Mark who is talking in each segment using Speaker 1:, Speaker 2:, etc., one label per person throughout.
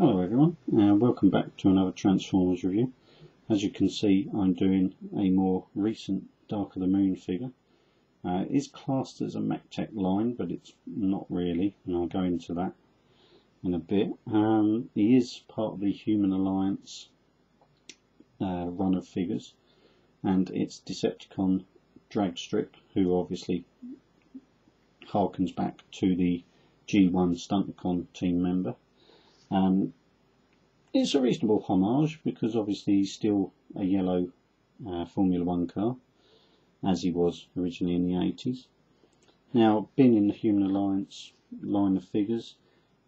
Speaker 1: Hello everyone, welcome back to another Transformers review. As you can see, I'm doing a more recent Dark of the Moon figure. It is classed as a MechTech line, but it's not really, and I'll go into that in a bit. He is part of the Human Alliance run of figures, and it's Decepticon drag strip, who obviously harkens back to the G1 Stunticon team member. It's a reasonable homage because obviously he's still a yellow Formula 1 car, as he was originally in the 80s. Now, being in the Human Alliance line of figures,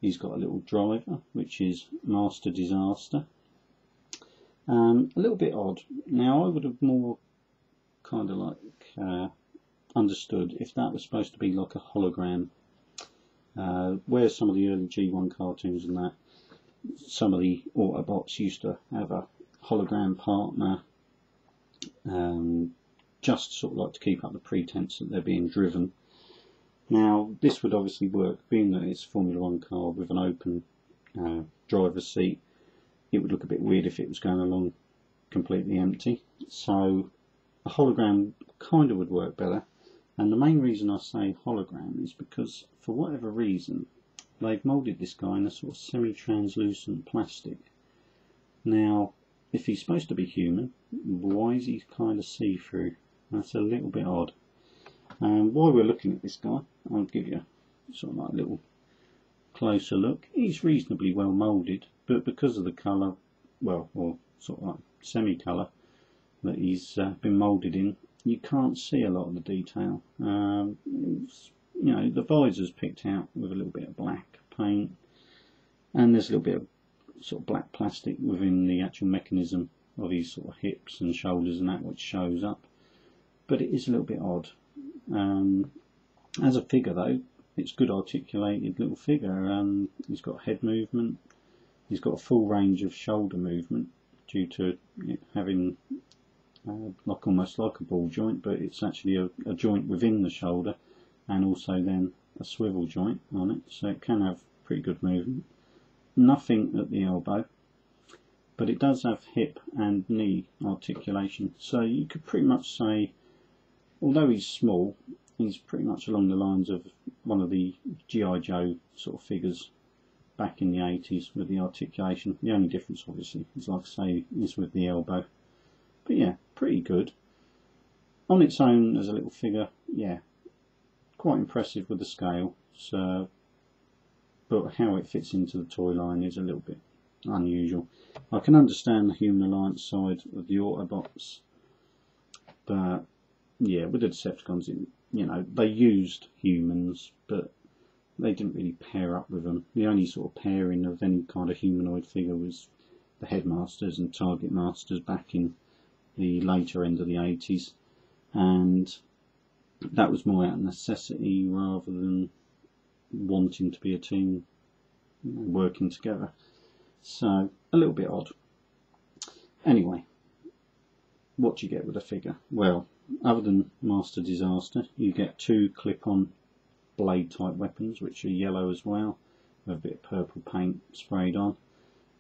Speaker 1: he's got a little driver, which is Master Disaster. A little bit odd. Now, I would have more kind of like understood if that was supposed to be like a hologram, where some of the early G1 cartoons and that, some of the Autobots used to have a hologram partner, just sort of like to keep up the pretense that they're being driven. Now, this would obviously work, being that it's a Formula 1 car with an open driver's seat. It would look a bit weird if it was going along completely empty. So a hologram kind of would work better. And the main reason I say hologram is because, for whatever reason, they've moulded this guy in a sort of semi-translucent plastic. Now, if he's supposed to be human, why is he kind of see-through? That's a little bit odd. While we're looking at this guy, I'll give you sort of like a little closer look. He's reasonably well moulded, but because of the colour, well, or sort of like semi-colour that he's been moulded in, you can't see a lot of the detail. You know, the visor's picked out with a little bit of black paint, and there's a little bit of sort of black plastic within the actual mechanism of his sort of hips and shoulders and that, which shows up. But it is a little bit odd. As a figure though, it's a good articulated little figure. He's got head movement, he's got a full range of shoulder movement due to it having like almost like a ball joint, but it's actually a joint within the shoulder, and also then a swivel joint on it, so it can have pretty good movement. Nothing at the elbow, but it does have hip and knee articulation, so you could pretty much say, although he's small, he's pretty much along the lines of one of the G.I. Joe sort of figures back in the 80s with the articulation. The only difference obviously is, like I say, is with the elbow. But yeah, pretty good. On its own as a little figure, yeah, quite impressive with the scale. So, but how it fits into the toy line is a little bit unusual. I can understand the Human Alliance side of the Autobots, but yeah, with the Decepticons, you know, they used humans, but they didn't really pair up with them. The only sort of pairing of any kind of humanoid figure was the Headmasters and Target Masters back in the later end of the 80s, and that was more out of necessity rather than wanting to be a team, you know, working together. So a little bit odd. Anyway, what do you get with a figure? Well, other than Master Disaster, you get two clip-on blade type weapons, which are yellow as well, with a bit of purple paint sprayed on,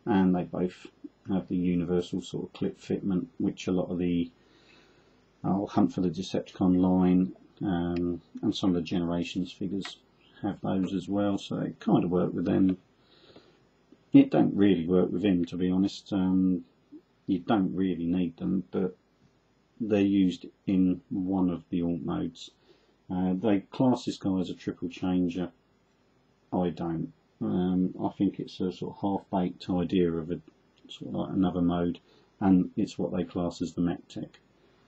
Speaker 1: and they both have the universal sort of clip fitment, which a lot of the Hunt for the Decepticon line and some of the Generations figures have those as well, so it kind of work with them. It don't really work with him, to be honest. You don't really need them, but they're used in one of the alt modes. They class this guy as a triple changer. I don't. I think it's a sort of half-baked idea of a sort of like another mode, and it's what they class as the MechTech,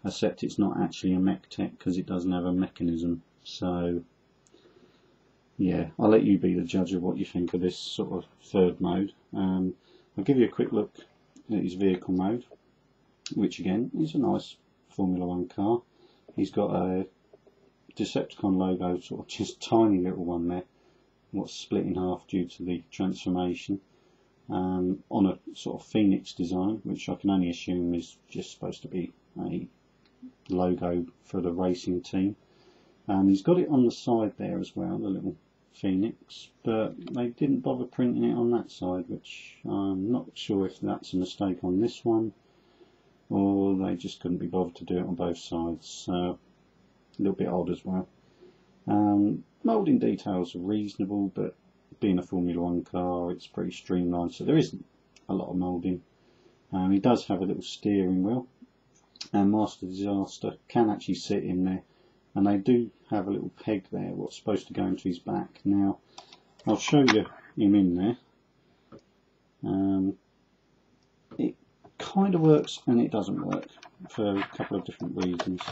Speaker 1: except it's not actually a MechTech because it doesn't have a mechanism. So yeah, I'll let you be the judge of what you think of this sort of third mode. I'll give you a quick look at his vehicle mode, which again is a nice Formula 1 car. He's got a Decepticon logo, sort of just tiny little one there, what's split in half due to the transformation, on a sort of Phoenix design, which I can only assume is just supposed to be a logo for the racing team. He's got it on the side there as well, the little Phoenix, but they didn't bother printing it on that side, which I'm not sure if that's a mistake on this one or they just couldn't be bothered to do it on both sides. A little bit odd as well. Moulding details are reasonable, but being a Formula 1 car, it's pretty streamlined, so there isn't a lot of moulding. He does have a little steering wheel, and Master Disaster can actually sit in there, and they do have a little peg there what's supposed to go into his back. Now I'll show you him in there. It kind of works and it doesn't work for a couple of different reasons.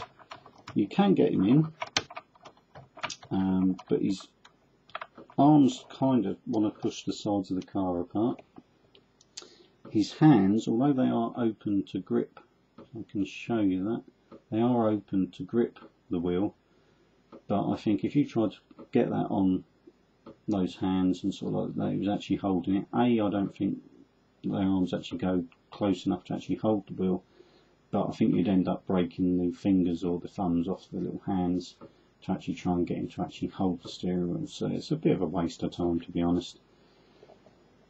Speaker 1: You can get him in, but his arms kind of want to push the sides of the car apart. His hands, although they are open to grip, I can show you that, they are open to grip the wheel, but I think if you tried to get that on those hands and sort of like that, he was actually holding it. I don't think their arms actually go close enough to actually hold the wheel, but I think you'd end up breaking the fingers or the thumbs off the little hands to actually try and get him to actually hold the steering wheel, so it's a bit of a waste of time, to be honest.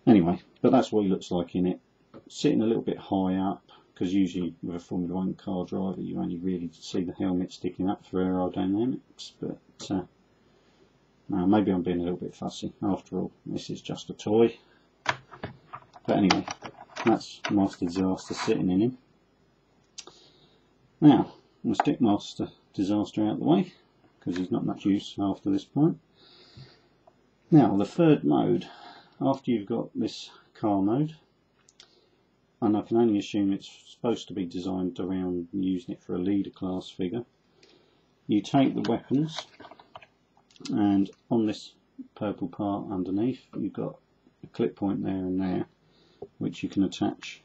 Speaker 1: Anyway, but that's what he looks like in it, sitting a little bit high up, because usually with a Formula 1 car driver you only really see the helmet sticking up for aerodynamics, but maybe I'm being a little bit fussy. After all, this is just a toy. But anyway, that's Master Disaster sitting in him. Now, we'll stick Master Disaster out of the way, because he's not much use after this point. Now, the third mode, after you've got this car mode, and I can only assume it's supposed to be designed around using it for a leader class figure, you take the weapons, and on this purple part underneath you've got a clip point there and there which you can attach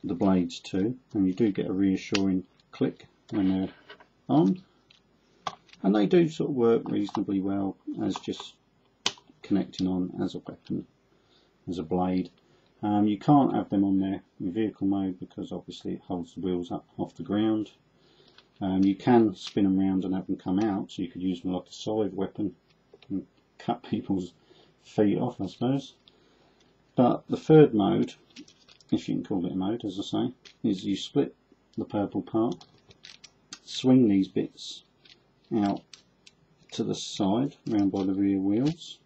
Speaker 1: the blades to, and you do get a reassuring click when they're on, and they do sort of work reasonably well as just connecting on as a weapon, as a blade. You can't have them on there in vehicle mode because obviously it holds the wheels up off the ground. You can spin them around and have them come out, so you could use them like a side weapon and cut people's feet off, I suppose. But the third mode, if you can call it a mode, as I say, is you split the purple part, swing these bits out to the side, round by the rear wheels,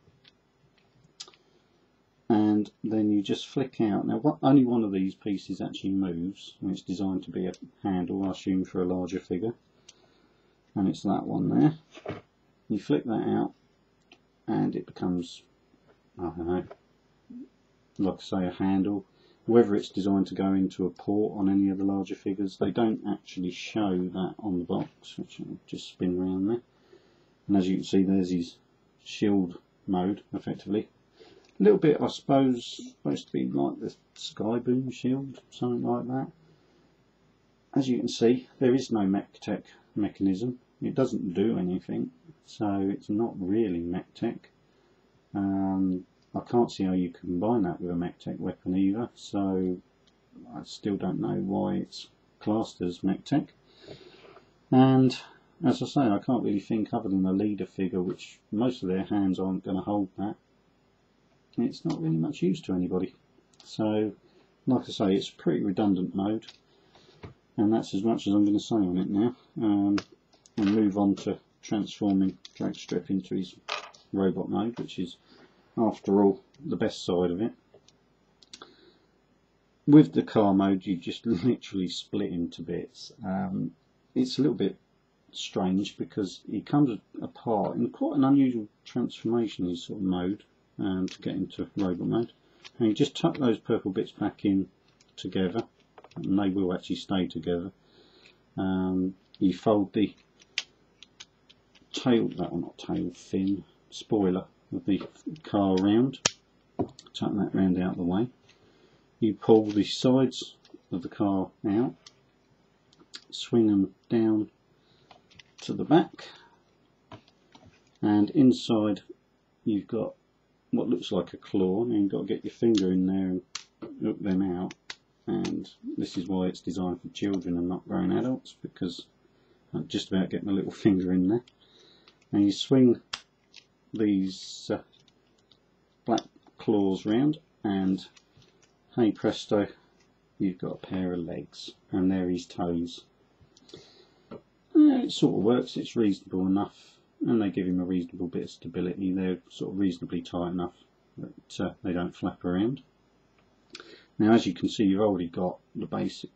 Speaker 1: and then you just flick out. Now only one of these pieces actually moves, and it's designed to be a handle, I assume, for a larger figure, and it's that one there. You flick that out and it becomes, I don't know, like I say, a handle. Whether it's designed to go into a port on any of the larger figures, they don't actually show that on the box, which I'll just spin around there. And as you can see, there's his shield mode, effectively. A little bit, I suppose, supposed to be like the Sky Boom shield, something like that. As you can see, there is no MechTech mechanism. It doesn't do anything, so it's not really MechTech. I can't see how you combine that with a MechTech weapon either, so I still don't know why it's classed as MechTech. And as I say, I can't really think, other than a leader figure, which most of their hands aren't going to hold that, it's not really much use to anybody. So, like I say, it's a pretty redundant mode, and that's as much as I'm going to say on it now. And move on to transforming Dragstrip into his robot mode, which is, after all, the best side of it. With the car mode, you just literally split into bits. It's a little bit strange because he comes apart in quite an unusual transformation, his sort of mode, to get into robot mode. And you just tuck those purple bits back in together, and they will actually stay together. You fold the tail, fin, spoiler of the car around, tuck that round out of the way. You pull the sides of the car out, swing them down to the back, and inside you've got what looks like a claw, and you've got to get your finger in there and hook them out. And this is why it's designed for children and not grown adults, because I'm just about getting a little finger in there. And you swing these black claws round, and hey presto, you've got a pair of legs, and there are his toes. It sort of works, it's reasonable enough, and they give him a reasonable bit of stability. They're sort of reasonably tight enough that they don't flap around. Now, as you can see, you've already got the basic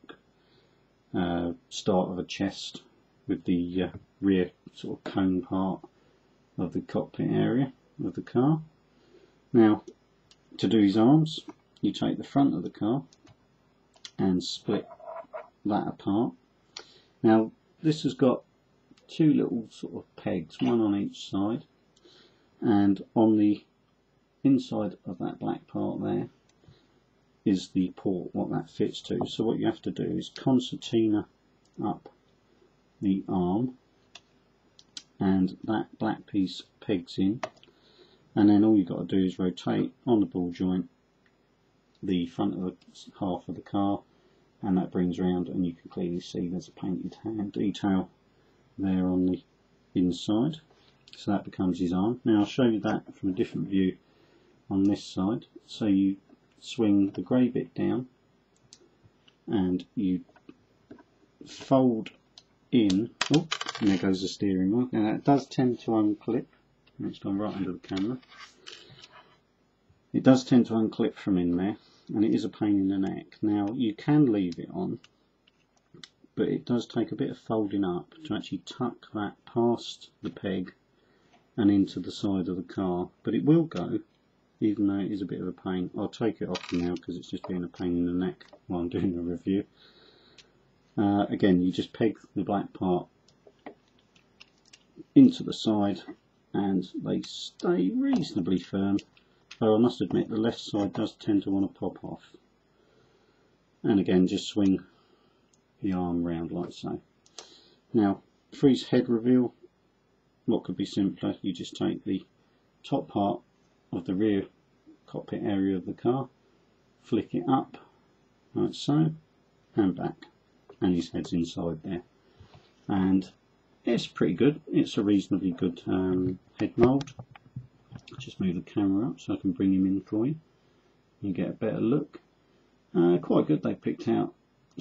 Speaker 1: start of a chest with the rear sort of cone part of the cockpit area of the car. Now, to do his arms, you take the front of the car and split that apart. Now, this has got two little sort of pegs, one on each side, and on the inside of that black part there is the port, what that fits to. So what you have to do is concertina up the arm, and that black piece pegs in, and then all you've got to do is rotate on the ball joint the front of the half of the car, and that brings around, and you can clearly see there's a painted hand detail there on the inside. So that becomes his arm. Now I'll show you that from a different view on this side. So you swing the grey bit down and you fold in, oh, and there goes the steering wheel. Now that does tend to unclip, and it's gone right under the camera. It does tend to unclip from in there, and it is a pain in the neck. Now you can leave it on, but it does take a bit of folding up to actually tuck that past the peg and into the side of the car, but it will go, even though it is a bit of a pain. I'll take it off now because it's just being a pain in the neck while I'm doing the review. Again, you just peg the black part into the side and they stay reasonably firm, though I must admit the left side does tend to want to pop off. And again, just swing the arm round like so. Now, for his head reveal, what could be simpler? You just take the top part of the rear cockpit area of the car, flick it up like so, and back, and his head's inside there. And it's pretty good. It's a reasonably good head mould. Just move the camera up so I can bring him in for you. You get a better look. Quite good. They picked out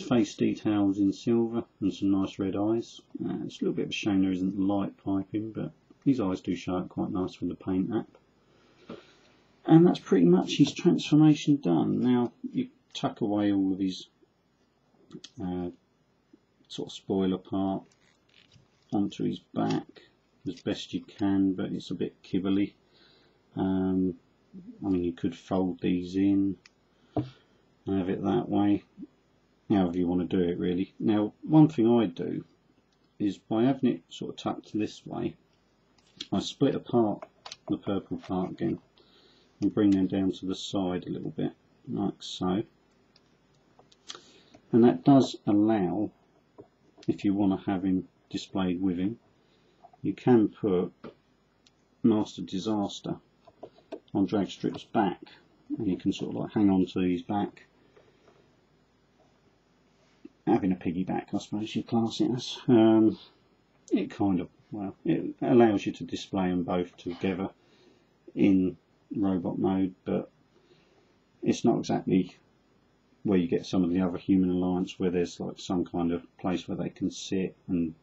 Speaker 1: face details in silver and some nice red eyes. It's a little bit of a shame there isn't light piping, but his eyes do show up quite nice with the paint app. And that's pretty much his transformation done. Now you tuck away all of his sort of spoiler part onto his back as best you can, but it's a bit kibbly. I mean, you could fold these in and have it that way, however you want to do it really. Now, one thing I do is by having it sort of tucked this way, I split apart the purple part again and bring them down to the side a little bit, like so. And that does allow, if you want to have him displayed with him, you can put Master Disaster on drag strips back, and you can sort of like hang on to his back, having a piggyback, I suppose you class it as. It kind of, well, it allows you to display them both together in robot mode, but it's not exactly where you get some of the other Human Alliance where there's like some kind of place where they can sit and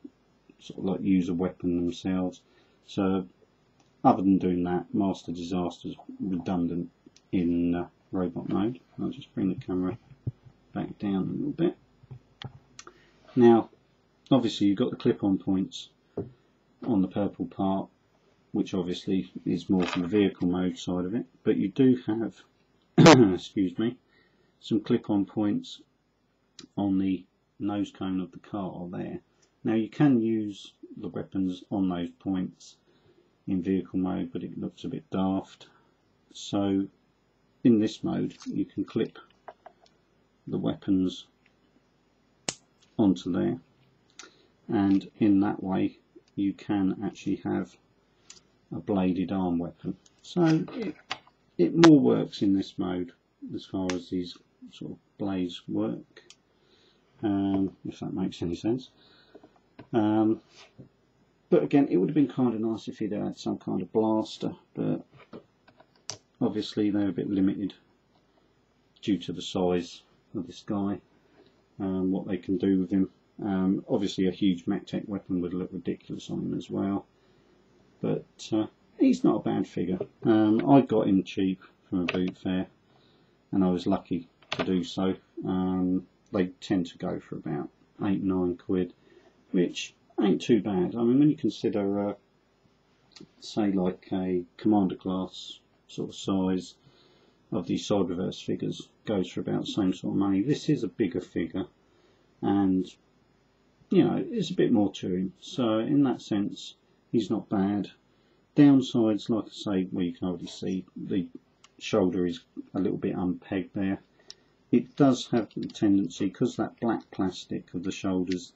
Speaker 1: sort of like use a weapon themselves. So other than doing that, Master Disaster is redundant in robot mode. I'll just bring the camera back down a little bit. Now, obviously you've got the clip-on points on the purple part, which obviously is more for the vehicle mode side of it, but you do have, excuse me, some clip-on points on the nose cone of the car there. Now you can use the weapons on those points in vehicle mode, but it looks a bit daft. So in this mode you can clip the weapons onto there, and in that way you can actually have a bladed arm weapon. So it more works in this mode as far as these sort of blades work, if that makes any sense. But But again, it would have been kind of nice if he'd had some kind of blaster, but obviously they're a bit limited due to the size of this guy, what they can do with him. Obviously a huge MacTech weapon would look ridiculous on him as well, but he's not a bad figure. I got him cheap from a boot fair, and I was lucky to do so. They tend to go for about £8–9 quid, which ain't too bad. I mean, when you consider say like a commander class sort of size of these Cyberverse figures goes for about the same sort of money. This is a bigger figure, and you know, it's a bit more to him, so in that sense he's not bad. Downsides, like I say, well, you can already see the shoulder is a little bit unpegged there. It does have the tendency, because that black plastic of the shoulders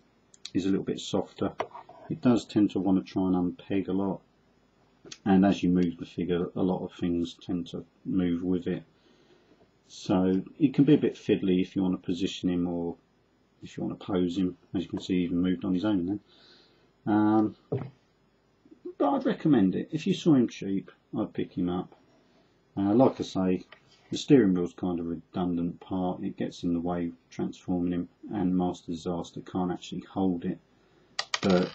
Speaker 1: is a little bit softer, it does tend to want to try and unpeg a lot, and as you move the figure, a lot of things tend to move with it, so it can be a bit fiddly if you want to position him or if you want to pose him. As you can see, he even moved on his own then. But I'd recommend it. If you saw him cheap, I'd pick him up. Like I say, the steering wheel's kind of a redundant part. It gets in the way of transforming him, and Master Disaster can't actually hold it. But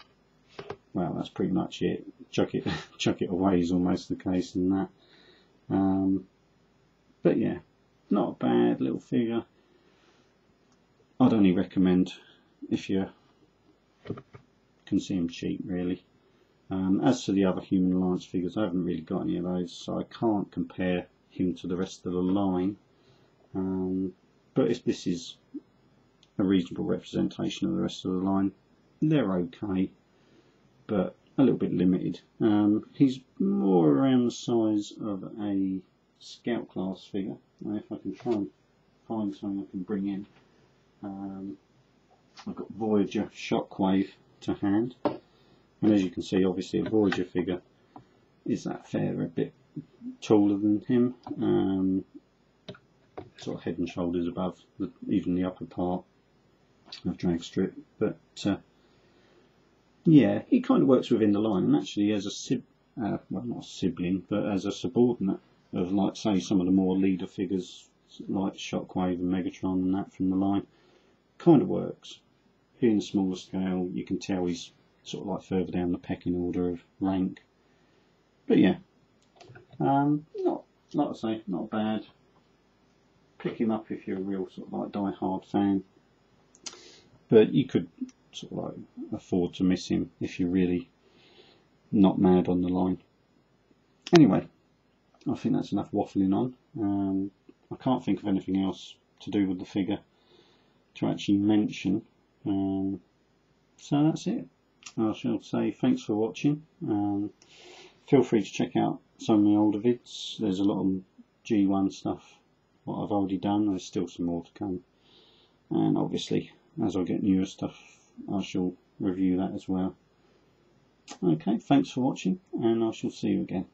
Speaker 1: well, that's pretty much it. Chuck it away is almost the case in that. But yeah, not a bad little figure. I'd only recommend if you can see him cheap, really. As to the other Human Alliance figures, I haven't really got any of those, so I can't compare him to the rest of the line. But if this is a reasonable representation of the rest of the line, they're okay, but a little bit limited. He's more around the size of a Scout class figure. Now, if I can try and find something I can bring in. I've got Voyager Shockwave to hand, and as you can see, obviously a Voyager figure is that fair a bit taller than him, sort of head and shoulders above even the upper part of drag strip, but yeah, he kind of works within the line, and actually as a well, not a sibling, but as a subordinate of, like, say, some of the more leader figures like Shockwave and Megatron and that from the line. Kind of works. Being smaller scale, you can tell he's sort of like further down the pecking order of rank. But yeah, not, like I say, not bad. Pick him up if you're a real sort of like die-hard fan. But you could sort of like afford to miss him if you're really not mad on the line. Anyway, I think that's enough waffling on. I can't think of anything else to do with the figure to actually mention, so that's it. I shall say thanks for watching. Feel free to check out some of my older vids. There's a lot of G1 stuff what I've already done. There's still some more to come, and obviously as I get newer stuff I shall review that as well. Okay, thanks for watching, and I shall see you again.